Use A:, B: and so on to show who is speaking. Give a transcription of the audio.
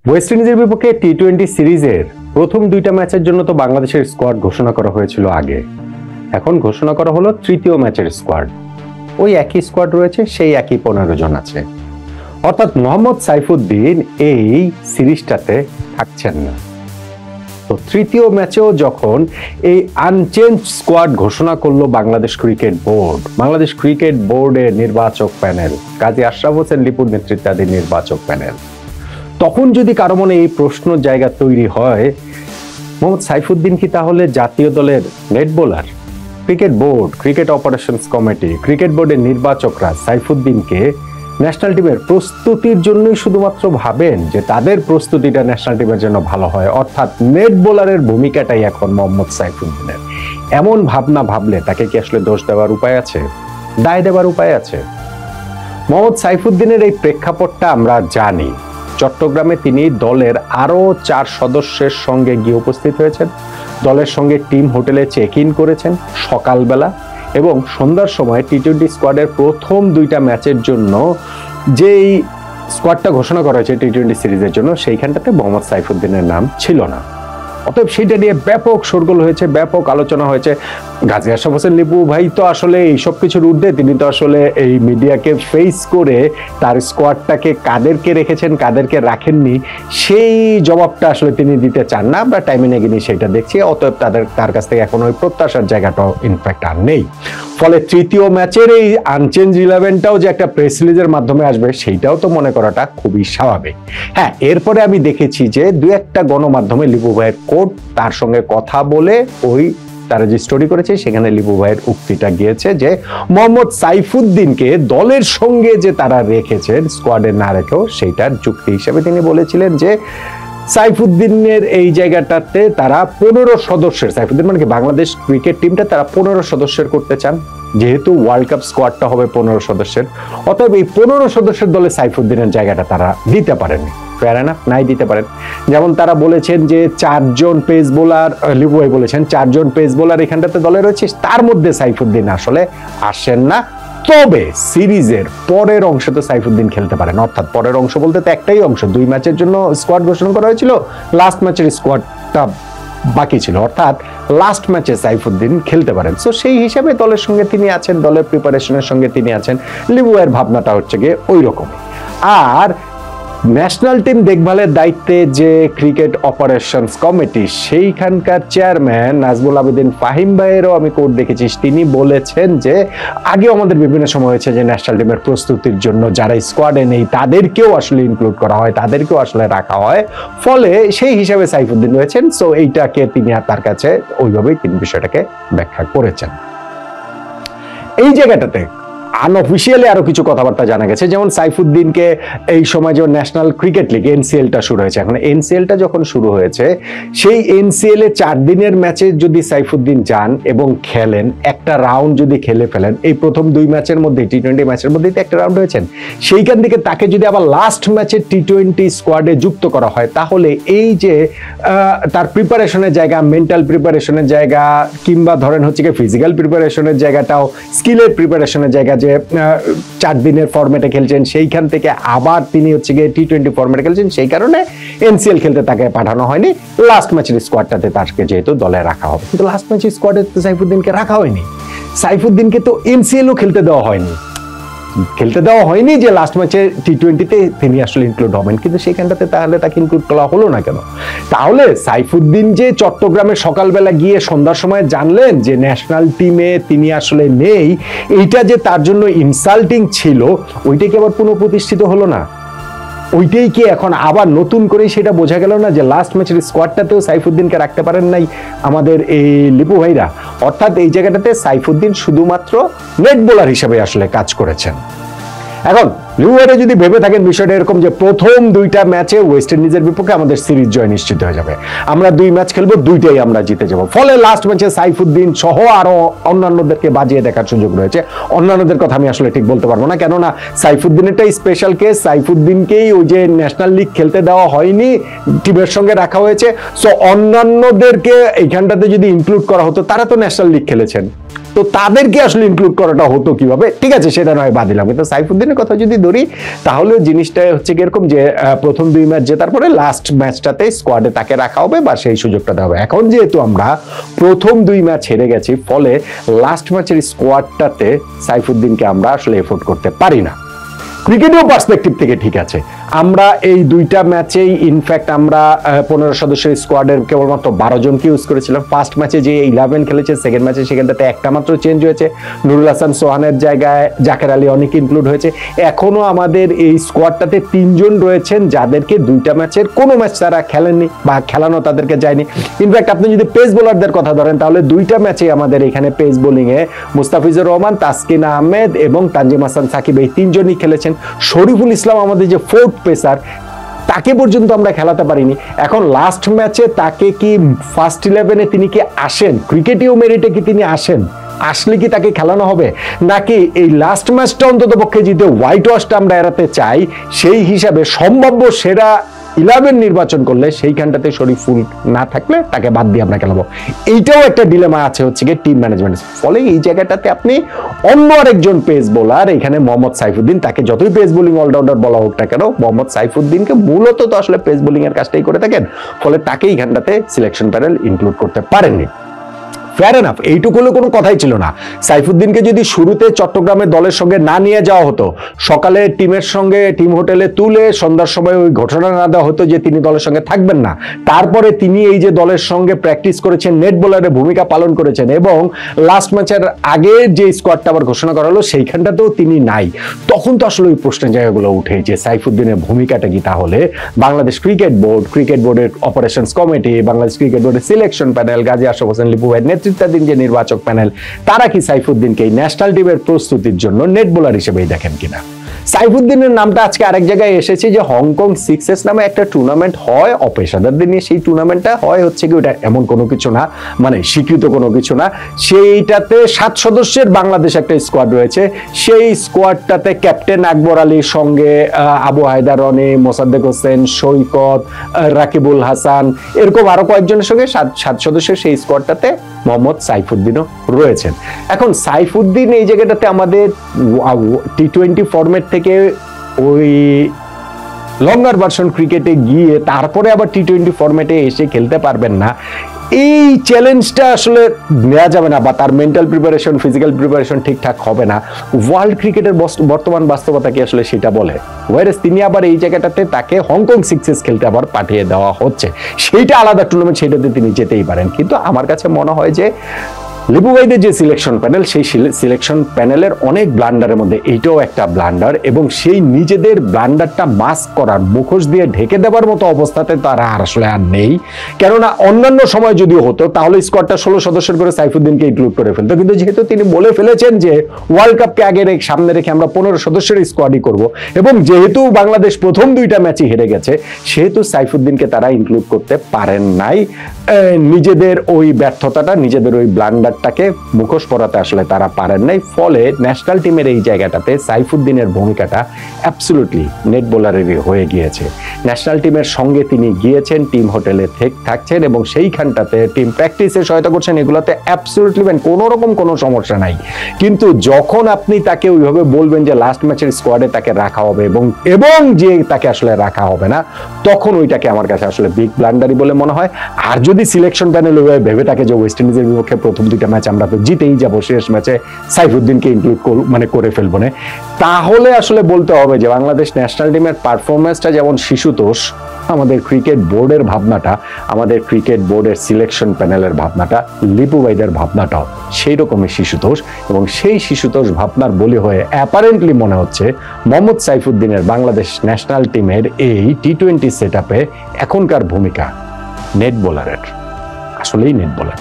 A: West ইন্ডিজের বিপক্ষে টি-20 সিরিজের প্রথম দুইটা ম্যাচের জন্য তো বাংলাদেশের স্কোয়াড ঘোষণা করা হয়েছিল আগে। এখন ঘোষণা করা হলো তৃতীয় ম্যাচের স্কোয়াড। ওই একই স্কোয়াড রয়েছে, সেই একই 15 জন আছে। অর্থাৎ মোহাম্মদ সাইফুদ্দিন এই সিরিজটাতে থাকছেন না। তো তৃতীয় ম্যাচেও যখন এই আনচেঞ্জ স্কোয়াড ঘোষণা করলো বাংলাদেশ ক্রিকেট বোর্ডের নির্বাচক প্যানেল, কাজী আশরাফ হোসেন লিপুর নেতৃত্বাধীন নির্বাচক প্যানেল, তখন যদি কারো মনে এই প্রশ্ন জায়গা তৈরি হয়, মোহাম্মদ সাইফুদ্দিন কি তাহলে জাতীয় দলের net bowler? Cricket board, cricket operations committee, cricket বোর্ডের নির্বাচকরা সাইফুদ্দিনকে ন্যাশনাল টিমের প্রস্তুতির জন্যই শুধুমাত্র ভাবেন যে তাদের প্রস্তুতিটা ন্যাশনাল টিমের জন্য ভালো হয়, অর্থাৎ নেট বোলারের ভূমিকাটাই এখন মোহাম্মদ সাইফুদ্দিনের। এমন ভাবনা ভাবলে তাকে কি আসলে দোষ দেওয়ার উপায় আছে, দায় দেওয়ার উপায় আছে? মোহাম্মদ সাইফুদ্দিনের এই প্রেক্ষাপটটা আমরা জানি। চট্টগ্রামে তিনি দলের আরো 4 সদস্যের সঙ্গে গিয়ে উপস্থিত হয়েছেন, দলের সঙ্গে টিম হোটেলে চেক ইন করেছেন সকালবেলা, এবং সন্ধ্যার সময় টি-20 স্কোয়াডের প্রথম দুইটা ম্যাচের জন্য যেই স্কোয়াডটা ঘোষণা করা হয়েছে টি-20 সিরিজের জন্য, সেইখানটাতে মোহাম্মদ সাইফুদ্দিনের নাম ছিল না। অতএব সেইটা নিয়ে ব্যাপক শোরগোল হয়েছে, ব্যাপক আলোচনা হয়েছে। গাজী আশরাফ হোসেন লিপু ভাই তো আসলে এইসব কিছুর ঊর্ধ্বে, তিনি তো আসলে এই মিডিয়াকে ফেস করে তার স্কোয়াডটাকে কাদেরকে রেখেছেন কাদেরকে রাখেননি সেই জবাবটা আসলে তিনি দিতে চান না। আমরা টাইমে নেগিনি সেটা দেখছি। অতএব তার কাছ থেকে এখন ওই প্রত্যাশার জায়গাটাও ইনফ্যাক্ট আর নেই। ফলে তৃতীয় ম্যাচের এই আনচেঞ্জ 11টাও যে একটা প্রেস রিলিজের মাধ্যমে আসবে সেইটাও তো মনে করাটা খুবই স্বাভাবিক। হ্যাঁ, এরপরে আমি দেখেছি যে দু একটা গণমাধ্যমে লিপু ভাইয়ের কোট, তার সঙ্গে কথা বলে ওই তারা যে স্টোরি করেছে সেখানে লিপু ভাইয়ের উক্তিটা গিয়েছে যে মোহাম্মদ সাইফুদ্দিনকে দলের সঙ্গে যে তারা রেখেছেন স্কোয়াডে না রেখেও সেইটার যুক্তি হিসেবে তিনি বলেছিলেন যে সাইফুদ্দিনের এই জায়গাটাতে তারা 15 সদস্যের, সাইফুদ্দিন মানে কি বাংলাদেশ ক্রিকেট টিমটা তারা 15 সদস্যের করতে চান, যেহেতু ওয়ার্ল্ড কাপ স্কোয়াডটা হবে 15 সদস্যের। অতএব এই 15 সদস্যের দলে সাইফুদ্দিনের জায়গাটা তারা দিতে পারেননি। ফেয়ার এনাফ, নাই দিতে পারেন। যেমন তারা বলেছেন যে 4 জন পেস বোলার, লিপু ভাই বলেছেন 4 জন পেস বোলার এখানটাতে দলে রয়েছে, তার মধ্যে সাইফুদ্দিন আসলে আসেন না। তবে সিরিজের পরের অংশে তো সাইফুদ্দিন খেলতে পারেন। অর্থাৎ পরের অংশ বলতে তো একটাই অংশ, 2 ম্যাচের জন্য স্কোয়াড ঘোষণা করা হয়েছিল, লাস্ট ম্যাচের স্কোয়াডটা বাকি ছিল, অর্থাৎ লাস্ট ম্যাচে সাইফুদ্দিন খেলতে পারেন। সো সেই হিসাবে দলের সঙ্গে তিনি আছেন, দলের প্রিপারেশনের সঙ্গে তিনি আছেন। লিপু ভাইয়ের ভাবনাটা হচ্ছে গিয়ে ওই রকম। আর ন্যাশনাল টিম দেখভালের দায়িত্বে যে ক্রিকেট অপারেশনস কমিটি, সেইখানকার চেয়ারম্যান নাজমুল আবেদিন ফাহিম ভাইয়েরও আমি কোট দেখেছি, তিনি বলেছেন যে আগেও আমাদের বিভিন্ন সময় হয়েছে যে ন্যাশনাল টিমের প্রস্তুতির জন্য যারা স্কোয়াডে নেই তাদেরকেও আসলে ইনক্লুড করা হয়, তাদেরকেও আসলে রাখা হয়, ফলে সেই হিসাবে সাইফুদ্দিন রয়েছেন। সো এইটাকে তিনি আর তার কাছে ওইভাবেই তিনি বিষয়টাকে ব্যাখ্যা করেছেন। এই জায়গাটাতে আনঅফিসিয়ালি আরো কিছু কথাবার্তা জানা গেছে, যেমন সাইফুদ্দিনকে এই সময় যে ন্যাশনাল ক্রিকেট লিগ এনসিএলটা শুরু হয়েছে, এখন এনসিএলটা যখন শুরু হয়েছে সেই এনসিএল এ 4 দিনের ম্যাচে যদি সাইফুদ্দিন যান এবং খেলেন, একটা রাউন্ড যদি খেলে ফেলেন, এই প্রথম 2 ম্যাচের মধ্যে টি-20 ম্যাচের মধ্যেই তো একটা রাউন্ড হয়েছেন, সেইখান থেকে তাকে যদি আবার লাস্ট ম্যাচে টি-20 স্কোয়াডে যুক্ত করা হয়, তাহলে এই যে তার প্রিপারেশনের জায়গা, মেন্টাল প্রিপারেশনের জায়গা, কিংবা ধরেন হচ্ছে কি ফিজিক্যাল প্রিপারেশনের জায়গাটাও স্কিলের প্রিপারেশনের জায়গা, যে 4 দিনের ফরম্যাটে খেলছেন সেইখান থেকে আবার তিনি হচ্ছে গিয়ে টি-20 ফরম্যাটে খেলছেন, সেই কারণে এনসিএল খেলতে তাকে পাঠানো হয়নি, লাস্ট ম্যাচের স্কোয়াডটাতে তাকে যেহেতু দলে রাখা হবে। কিন্তু লাস্ট ম্যাচের স্কোয়াডে তো সাইফুদ্দিনকে রাখা হয়নি, সাইফুদ্দিনকে তো এনসিএলও খেলতে দেওয়া হয়নি যে লাস্ট ম্যাচে টি-20তে তিনি আসলে ইনক্লুড হবেন, কিন্তু সেইখানটাতে তাহলে তাকে ইনক্লুড করা হলো না কেন? তাহলে সাইফুদ্দিন যে চট্টগ্রামে সকালবেলা গিয়ে সন্ধ্যার সময় জানলেন যে ন্যাশনাল টিমে তিনি আসলে নেই, এইটা যে তার জন্য ইনসাল্টিং ছিল, ওইটাই কি আবার পুনঃপ্রতিষ্ঠিত হলো না? ওইটাই কি এখন আবার নতুন করে সেটা বোঝা গেল না যে লাস্ট ম্যাচের স্কোয়াডটাতেও সাইফুদ্দিনকে রাখতে পারেন নাই আমাদের এই লিপু ভাইরা? অর্থাৎ এই জায়গাটাতে সাইফুদ্দিন শুধুমাত্র নেট বোলার হিসেবে আসলে কাজ করেছেন। এখন লিপু ভাইরা যদি ভেবে থাকেন বিষয়টা এরকম যে প্রথম 2টা ম্যাচে ওয়েস্ট ইন্ডিজের বিপক্ষে আমাদের সিরিজ জয় নিশ্চিত হয়ে যাবে, আমরা 2 ম্যাচ খেলবো, 2টাই আমরা জিতে যাব, ফলে লাস্ট ম্যাচে সাইফুদ্দিন সহ আরো অন্যান্যদেরকে বাজিয়ে দেখার সুযোগ রয়েছে। অন্যান্যদের কথা আমি আসলে ঠিক বলতে পারবো না, কেননা সাইফুদ্দিনেরটাই স্পেশাল কেস, সাইফুদ্দিনকেই ওই যে ন্যাশনাল লিগ খেলতে দেওয়া হয়নি, টিমের সঙ্গে রাখা হয়েছে। সো অন্যান্যদেরকে এইখানটাতে যদি ইনক্লুড করা হতো, তারা তো ন্যাশনাল লিগ খেলেছেন, তো তাদেরকে আসলে ইনক্লুড করাটা হতো কিভাবে? ঠিক আছে, সেটা নয় বাদ দিলাম, কিন্তু সাইফুদ্দিনের কথা যদি ধরি, তাহলে জিনিসটা হচ্ছে এরকম যে প্রথম 2 ম্যাচ জেতার পরে লাস্ট ম্যাচটাতে স্কোয়াডে তাকে রাখা হবে বা সেই সুযোগটা দেওয়া হবে। এখন যেহেতু আমরা প্রথম 2 ম্যাচ হেরে গেছি, ফলে লাস্ট ম্যাচের স্কোয়াডটাতে সাইফুদ্দিনকে আমরা আসলে এফোর্ড করতে পারি না। ক্রিকেটীয় পার্সপেক্টিভ থেকে ঠিক আছে, আমরা এই 2টা ম্যাচেই ইনফ্যাক্ট আমরা 15 সদস্যের স্কোয়াডের কেবলমাত্র 12 জনকে ইউজ করেছিলাম। ফার্স্ট ম্যাচে যে 11 খেলেছে, সেকেন্ড ম্যাচে সেখানটাতে একটা মাত্র চেঞ্জ হয়েছে, নুরুল হাসান সোহানের জায়গায় জাকের আলী অনেক ইনক্লুড হয়েছে। এখনো আমাদের এই স্কোয়াডটাতে 3 জন রয়েছেন যাদেরকে 2টা ম্যাচের কোনো ম্যাচ তারা খেলেননি বা খেলানো তাদেরকে যায়নি। ইনফ্যাক্ট আপনি যদি পেস বোলারদের কথা ধরেন, তাহলে 2টা ম্যাচে আমাদের এখানে পেস বোলিংয়ে মুস্তাফিজুর রহমান, তাসকিন আহমেদ এবং তানজিম হাসান সাকিব এই 3 জনই খেলেছেন। শরীফুল ইসলাম আমাদের যে 4th পেসার, তাকে পর্যন্ত আমরা খেলাতে পারিনি। এখন লাস্ট ম্যাচে তাকে কি ফার্স্ট 11-এ তিনি কি আসেন, ক্রিকেটীয় মেরিটে কি তিনি আসেন, আসলে কি তাকে খেলানো হবে, নাকি এই লাস্ট ম্যাচটা অন্তত পক্ষে জিতে হোয়াইট ওয়াশটা আমরা এড়াতে চাই, সেই হিসাবে সম্ভাব্য সেরা 11 নির্বাচন করলে সেইখানটাতে শরীফুল না থাকলে তাকে বাদ দিয়ে আমরা খেলাবো। এইটাও একটা ডিলেমা আছে হচ্ছে গিয়ে টিম ম্যানেজমেন্ট। ফলে এই জায়গাটাতে আপনি অন্য আরেকজন পেস বোলার, এখানে মোহাম্মদ সাইফুদ্দিন, তাকে যতই পেস বোলিং অলরাউন্ডার বলা হোক না কেন, মোহাম্মদ সাইফুদ্দিনকে মূলত তো আসলে পেস বোলিং এর কাজটাই করে থাকেন, ফলে তাকে এইখানটাতে সিলেকশন প্যানেল ইনক্লুড করতে পারেননি। ফেয়ার এনাফ, এইটুকু হলে কোনো কথাই ছিল না। সাইফুদ্দিনকে যদি শুরুতে চট্টগ্রামের দলের সঙ্গে না নিয়ে যাওয়া হতো, সকালে টিমের সঙ্গে টিম হোটেলে তুলে সন্ধ্যার সময় ওই ঘোষণা না দেওয়া হতো যে তিনি দলের সঙ্গে থাকবেন না, তারপরে তিনি এই যে দলের সঙ্গে প্র্যাকটিস করেছেন, নেট বোলারের ভূমিকা পালন করেছেন এবং লাস্ট ম্যাচের আগে যে স্কোয়াডটা আবার ঘোষণা করা হলো সেইখানটাতেও তিনি নাই, তখন তো আসলে ওই প্রশ্নের জায়গাগুলো উঠে যে সাইফুদ্দিনের ভূমিকাটা কি তাহলে বাংলাদেশ ক্রিকেট বোর্ড, ক্রিকেট বোর্ডের অপারেশনস কমিটি, বাংলাদেশ ক্রিকেট বোর্ডের সিলেকশন প্যানেল, গাজী আশরাফ হোসেন লিপু ভাইয়ের নেতৃত্বাধীন যে নির্বাচক প্যানেল, তারা কি সাইফুদ্দিনকে এই ন্যাশনাল টিমের প্রস্তুতির জন্য নেট বোলার হিসেবেই দেখেন কিনা। সাইফুদ্দিনের নামটা আজকে আরেক জায়গায় এসেছে যে হংকং সিক্সেস নামে একটা টুর্নামেন্ট হয় অপেশাদারদের নিয়ে, সেই টুর্নামেন্টটা হয় হচ্ছে কি ওটা এমন কোনো কিছু না, মানে স্বীকৃত কোনো কিছু না, সেইটাতে 7 সদস্যের বাংলাদেশ একটা স্কোয়াড রয়েছে। সেই স্কোয়াডটাতে ক্যাপ্টেন আকবর আলীর সঙ্গে আবু হায়দার রনি, মোসাদ্দেক হোসেন, সৈকত, রাকিবুল হাসান, এরকম আরো কয়েকজনের সঙ্গে 7 সদস্যের সেই স্কোয়াডটাতে মোহাম্মদ সাইফুদ্দিনও রয়েছেন। এখন সাইফুদ্দিন এই জায়গাটাতে আমাদের টি-20 ফরম্যাট থেকে ওই লঙ্গার ভার্সন ক্রিকেটে গিয়ে তারপরে আবার টি-20 ফরম্যাটে এসে খেলতে পারবেন না, এই চ্যালেঞ্জটা আসলে নেওয়া যাবে না, বা তার মেন্টাল প্রিপারেশন, ফিজিক্যাল প্রিপারেশন ঠিকঠাক হবে না। ওয়ার্ল্ড ক্রিকেটের বর্তমান বাস্তবতা কি আসলে সেটা বলে, ওয়ারেস তিনি আবার এই জায়গাটাতে তাকে হংকং সিক্সেস খেলতে আবার পাঠিয়ে দেওয়া হচ্ছে, সেইটা আলাদা টুর্নামেন্ট, সেটাতে তিনি যেতেই পারেন। কিন্তু আমার কাছে মনে হয় যে লিপু ভাইদের যে সিলেকশন প্যানেল, সেই সিলেকশন প্যানেলের অনেক ব্লান্ডারের মধ্যে এইটাও একটা ব্লান্ডার, এবং সেই নিজেদের ব্লান্ডারটা মাস্ক করার, মুখোশ দিয়ে ঢেকে দেওয়ার মতো অবস্থাতে তারা আসলে আর নেই। কেননা অন্যান্য সময় যদি হতো তাহলে স্কোয়াডটা 16 সদস্যের করে সাইফুদ্দিনকে ইনক্লুড করে ফেলতো, কিন্তু যেহেতু তিনি বলে ফেলেছেন যে ওয়ার্ল্ড কাপকে আগে সামনে রেখে আমরা 15 সদস্যের স্কোয়াডই করব, এবং যেহেতু বাংলাদেশ প্রথম 2টা ম্যাচই হেরে গেছে, সেহেতু সাইফুদ্দিনকে তারা ইনক্লুড করতে পারেন নাই। নিজেদের ওই ব্যর্থতাটা, নিজেদের ওই ব্লান্ডারটাকে মুখোশ পরাতে আসলে তারা পারেন নাই। ফলে ন্যাশনাল টিমের এই জায়গাটাতে সাইফুদ্দিনের ভূমিকাটা অ্যাবসলিউটলি নেট বোলারেরই হয়ে গিয়েছে। ন্যাশনাল টিমের সঙ্গে তিনি গিয়েছেন, টিম হোটেলে থাকছেন এবং সেইখানটাতে টিম প্র্যাকটিসে সহায়তা করছেন, এগুলোতে অ্যাবসলিউটলি কোনো রকম কোনো সমস্যা নাই। কিন্তু যখন আপনি তাকে ওইভাবে বলবেন যে লাস্ট ম্যাচের স্কোয়াডে তাকে রাখা হবে এবং যে তাকে আসলে রাখা হবে না, তখন ওইটাকে আমার কাছে আসলে বিগ ব্লান্ডারই বলে মনে হয়। আর যদি সিলেকশন প্যানেল ওইভাবে ভেবে থাকে যে ওয়েস্ট ইন্ডিজের বিপক্ষে প্রথম 2টা ম্যাচ আমরা তো জিতেই যাব, শেষ ম্যাচে সাইফুদ্দিনকে ইনক্লুড করে ফেলবো না, তাহলে আসলে বলতে হবে যে বাংলাদেশ ন্যাশনাল টিমের পারফরমেন্সটা যেমন শিশুতোষ, আমাদের ক্রিকেট বোর্ডের ভাবনাটা, আমাদের ক্রিকেট বোর্ডের সিলেকশন প্যানেলের ভাবনাটা, লিপু ভাইদের ভাবনাটাও সেই রকমই শিশুতোষ, এবং সেই শিশুতোষ ভাবনার বলি হয়ে অ্যাপারেন্টলি মনে হচ্ছে মোহাম্মদ সাইফুদ্দিনের বাংলাদেশ ন্যাশনাল টিমের এই টি-20 সেটআপে এখনকার ভূমিকা নেট বোলারের, আসলেই নেট বোলার।